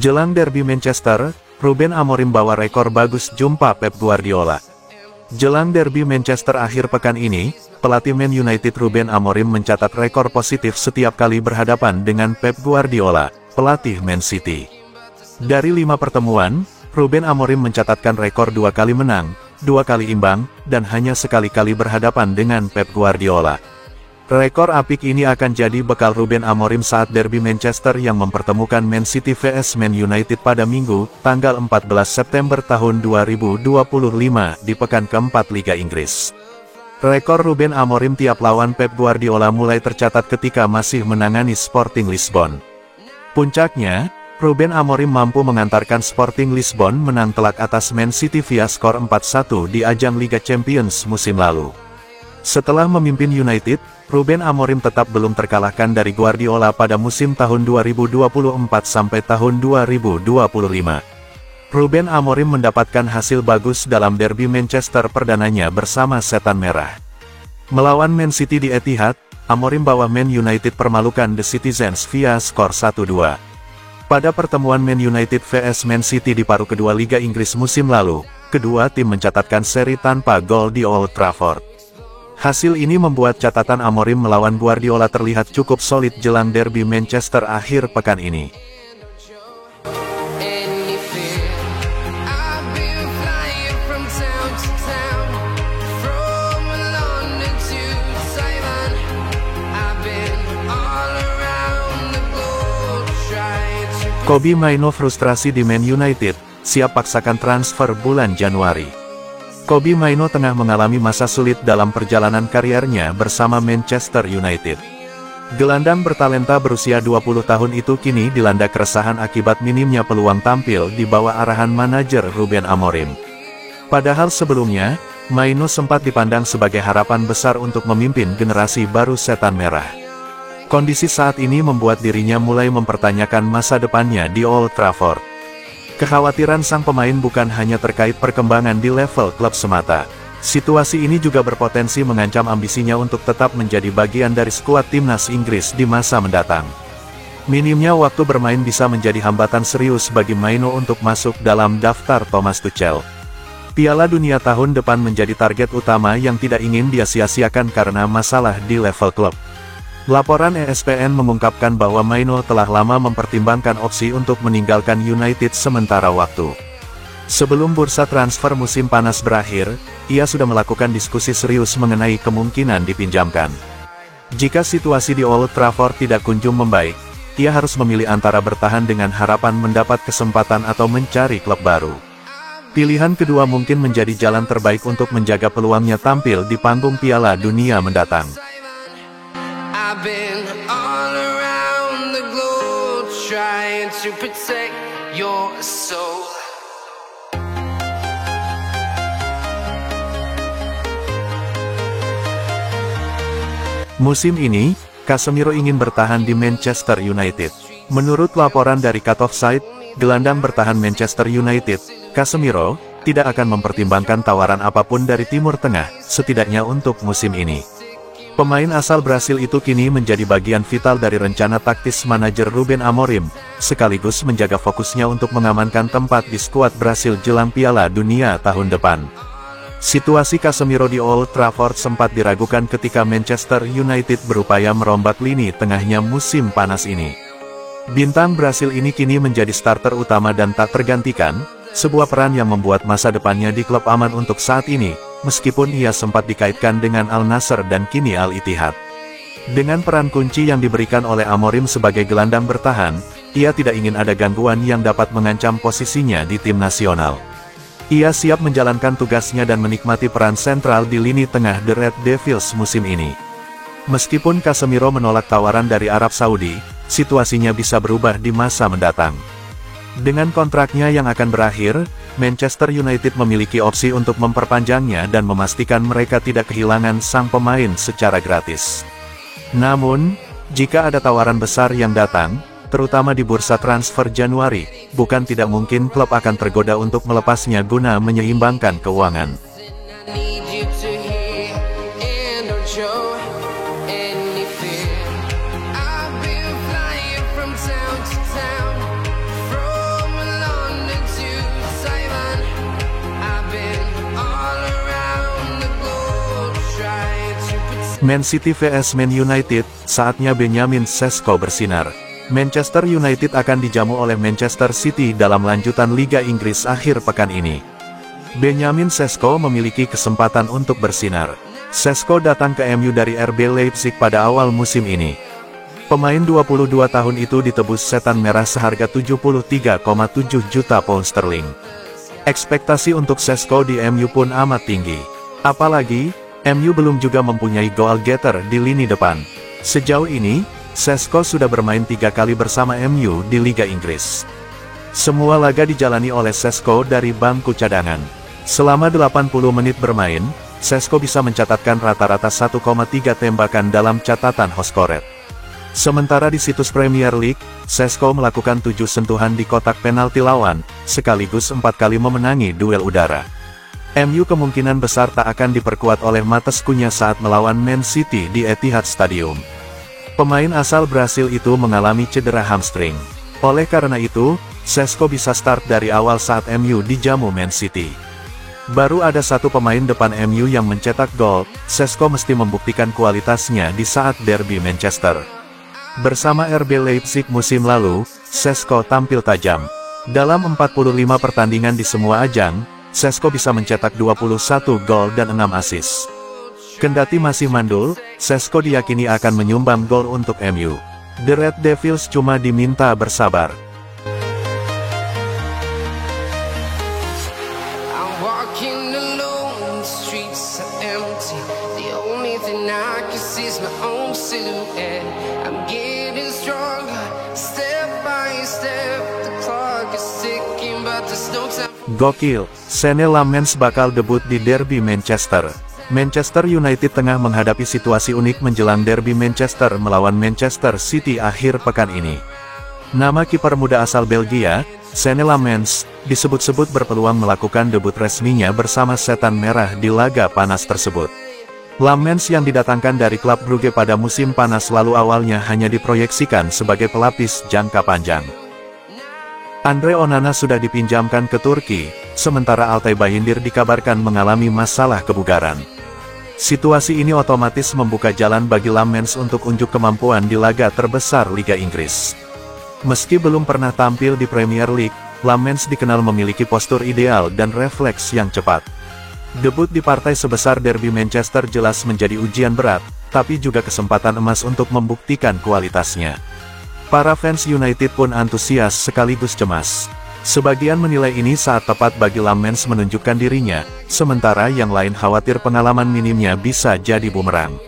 Jelang derby Manchester, Ruben Amorim bawa rekor bagus jumpa Pep Guardiola. Jelang derby Manchester akhir pekan ini, pelatih Man United Ruben Amorim mencatat rekor positif setiap kali berhadapan dengan Pep Guardiola, pelatih Man City. Dari 5 pertemuan, Ruben Amorim mencatatkan rekor 2 kali menang, 2 kali imbang, dan hanya sekali-kali berhadapan dengan Pep Guardiola. Rekor apik ini akan jadi bekal Ruben Amorim saat derby Manchester yang mempertemukan Man City vs Man United pada Minggu, tanggal 14 September tahun 2025 di pekan keempat Liga Inggris. Rekor Ruben Amorim tiap lawan Pep Guardiola mulai tercatat ketika masih menangani Sporting Lisbon. Puncaknya, Ruben Amorim mampu mengantarkan Sporting Lisbon menang telak atas Man City via skor 4-1 di ajang Liga Champions musim lalu. Setelah memimpin United, Ruben Amorim tetap belum terkalahkan dari Guardiola pada musim tahun 2024 sampai tahun 2025. Ruben Amorim mendapatkan hasil bagus dalam derby Manchester perdananya bersama Setan Merah. Melawan Man City di Etihad, Amorim bawa Man United permalukan The Citizens via skor 1-2. Pada pertemuan Man United vs Man City di paruh kedua Liga Inggris musim lalu, kedua tim mencatatkan seri tanpa gol di Old Trafford. Hasil ini membuat catatan Amorim melawan Guardiola terlihat cukup solid jelang derby Manchester akhir pekan ini. Kobbie Mainoo frustrasi di Man United, siap paksakan transfer bulan Januari. Kobbie Mainoo tengah mengalami masa sulit dalam perjalanan kariernya bersama Manchester United. Gelandang bertalenta berusia 20 tahun itu kini dilanda keresahan akibat minimnya peluang tampil di bawah arahan manajer Ruben Amorim. Padahal sebelumnya, Mainoo sempat dipandang sebagai harapan besar untuk memimpin generasi baru Setan Merah. Kondisi saat ini membuat dirinya mulai mempertanyakan masa depannya di Old Trafford. Kekhawatiran sang pemain bukan hanya terkait perkembangan di level klub semata. Situasi ini juga berpotensi mengancam ambisinya untuk tetap menjadi bagian dari skuad timnas Inggris di masa mendatang. Minimnya waktu bermain bisa menjadi hambatan serius bagi Mainoo untuk masuk dalam daftar Thomas Tuchel. Piala Dunia tahun depan menjadi target utama yang tidak ingin dia sia-siakan karena masalah di level klub. Laporan ESPN mengungkapkan bahwa Mainoo telah lama mempertimbangkan opsi untuk meninggalkan United sementara waktu. Sebelum bursa transfer musim panas berakhir, ia sudah melakukan diskusi serius mengenai kemungkinan dipinjamkan. Jika situasi di Old Trafford tidak kunjung membaik, ia harus memilih antara bertahan dengan harapan mendapat kesempatan atau mencari klub baru. Pilihan kedua mungkin menjadi jalan terbaik untuk menjaga peluangnya tampil di panggung Piala Dunia mendatang. I've been all around the globe trying to protect your soul. Musim ini, Casemiro ingin bertahan di Manchester United. Menurut laporan dari Cut Offside, gelandang bertahan Manchester United, Casemiro, tidak akan mempertimbangkan tawaran apapun dari Timur Tengah, setidaknya untuk musim ini. Pemain asal Brasil itu kini menjadi bagian vital dari rencana taktis manajer Ruben Amorim, sekaligus menjaga fokusnya untuk mengamankan tempat di skuad Brasil jelang Piala Dunia tahun depan. Situasi Casemiro di Old Trafford sempat diragukan ketika Manchester United berupaya merombak lini tengahnya musim panas ini. Bintang Brasil ini kini menjadi starter utama dan tak tergantikan, sebuah peran yang membuat masa depannya di klub aman untuk saat ini, meskipun ia sempat dikaitkan dengan Al Nassr dan kini Al Ittihad. Dengan peran kunci yang diberikan oleh Amorim sebagai gelandang bertahan, ia tidak ingin ada gangguan yang dapat mengancam posisinya di tim nasional. Ia siap menjalankan tugasnya dan menikmati peran sentral di lini tengah The Red Devils musim ini. Meskipun Casemiro menolak tawaran dari Arab Saudi, situasinya bisa berubah di masa mendatang. Dengan kontraknya yang akan berakhir, Manchester United memiliki opsi untuk memperpanjangnya dan memastikan mereka tidak kehilangan sang pemain secara gratis. Namun, jika ada tawaran besar yang datang, terutama di bursa transfer Januari, bukan tidak mungkin klub akan tergoda untuk melepasnya guna menyeimbangkan keuangan. Man City vs Man United, saatnya Benjamin Sesko bersinar. Manchester United akan dijamu oleh Manchester City dalam lanjutan Liga Inggris akhir pekan ini. Benjamin Sesko memiliki kesempatan untuk bersinar. Sesko datang ke MU dari RB Leipzig pada awal musim ini. Pemain 22 tahun itu ditebus setan merah seharga 73,7 juta pound sterling. Ekspektasi untuk Sesko di MU pun amat tinggi. Apalagi, MU belum juga mempunyai goal getter di lini depan. Sejauh ini, Sesko sudah bermain 3 kali bersama MU di Liga Inggris. Semua laga dijalani oleh Sesko dari bangku cadangan. Selama 80 menit bermain, Sesko bisa mencatatkan rata-rata 1,3 tembakan dalam catatan Hoscoret. Sementara di situs Premier League, Sesko melakukan 7 sentuhan di kotak penalti lawan, sekaligus 4 kali memenangi duel udara. MU kemungkinan besar tak akan diperkuat oleh Matheus Cunha saat melawan Man City di Etihad Stadium. Pemain asal Brasil itu mengalami cedera hamstring. Oleh karena itu, Sesko bisa start dari awal saat MU dijamu Man City. Baru ada satu pemain depan MU yang mencetak gol, Sesko mesti membuktikan kualitasnya di saat derby Manchester. Bersama RB Leipzig musim lalu, Sesko tampil tajam. Dalam 45 pertandingan di semua ajang, Sesko bisa mencetak 21 gol dan 6 assist. Kendati masih mandul, Sesko diyakini akan menyumbang gol untuk MU. The Red Devils cuma diminta bersabar. I'm walking alone, the streets are empty. The only thing I can see is my own silhouette. I'm getting stronger, step by step. The clock is ticking, but there's no time. Gokil, Senne Lammens bakal debut di derby Manchester. Manchester United tengah menghadapi situasi unik menjelang derby Manchester melawan Manchester City akhir pekan ini. Nama kiper muda asal Belgia, Senne Lammens, disebut-sebut berpeluang melakukan debut resminya bersama Setan Merah di laga panas tersebut. Lammens yang didatangkan dari klub Brugge pada musim panas lalu awalnya hanya diproyeksikan sebagai pelapis jangka panjang. Andre Onana sudah dipinjamkan ke Turki, sementara Altay Bayindir dikabarkan mengalami masalah kebugaran. Situasi ini otomatis membuka jalan bagi Lammens untuk unjuk kemampuan di laga terbesar Liga Inggris. Meski belum pernah tampil di Premier League, Lammens dikenal memiliki postur ideal dan refleks yang cepat. Debut di partai sebesar derby Manchester jelas menjadi ujian berat, tapi juga kesempatan emas untuk membuktikan kualitasnya. Para fans United pun antusias sekaligus cemas. Sebagian menilai ini saat tepat bagi Lammens menunjukkan dirinya, sementara yang lain khawatir pengalaman minimnya bisa jadi bumerang.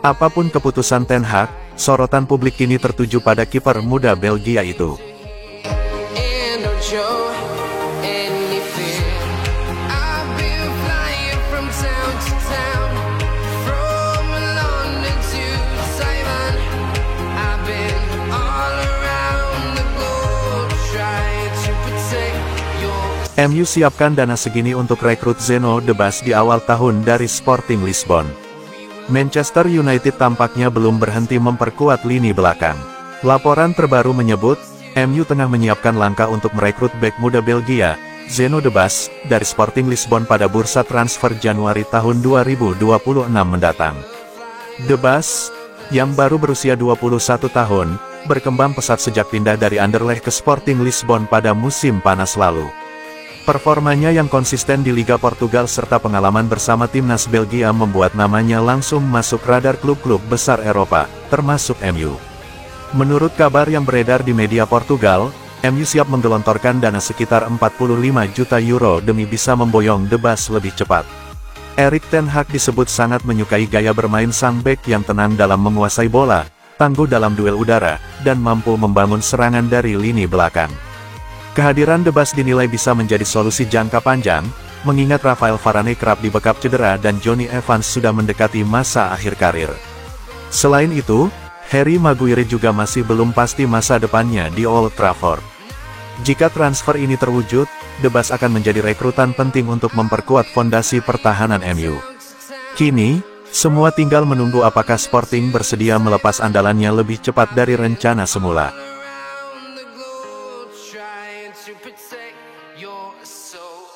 Apapun keputusan Ten Hag, sorotan publik kini tertuju pada kiper muda Belgia itu. And don't show any fear. I've been flying from town to town, from London to Taiwan. I've been all around the globe trying to protect your. MU siapkan dana segini untuk rekrut Zeno De Bas di awal tahun dari Sporting Lisbon. Manchester United tampaknya belum berhenti memperkuat lini belakang. Laporan terbaru menyebut, MU tengah menyiapkan langkah untuk merekrut bek muda Belgia, Zeno De Bas, dari Sporting Lisbon pada bursa transfer Januari tahun 2026 mendatang. De Bas, yang baru berusia 21 tahun, berkembang pesat sejak pindah dari Anderlecht ke Sporting Lisbon pada musim panas lalu. Performanya yang konsisten di Liga Portugal serta pengalaman bersama timnas Belgia membuat namanya langsung masuk radar klub-klub besar Eropa, termasuk MU. Menurut kabar yang beredar di media Portugal, MU siap menggelontorkan dana sekitar 45 juta euro demi bisa memboyong De Bas lebih cepat. Erik ten Hag disebut sangat menyukai gaya bermain sang bek yang tenang dalam menguasai bola, tangguh dalam duel udara, dan mampu membangun serangan dari lini belakang. Kehadiran De Bas dinilai bisa menjadi solusi jangka panjang, mengingat Rafael Varane kerap dibekap cedera dan Jonny Evans sudah mendekati masa akhir karir. Selain itu, Harry Maguire juga masih belum pasti masa depannya di Old Trafford. Jika transfer ini terwujud, De Bas akan menjadi rekrutan penting untuk memperkuat fondasi pertahanan MU. Kini, semua tinggal menunggu apakah Sporting bersedia melepas andalannya lebih cepat dari rencana semula. To protect your soul.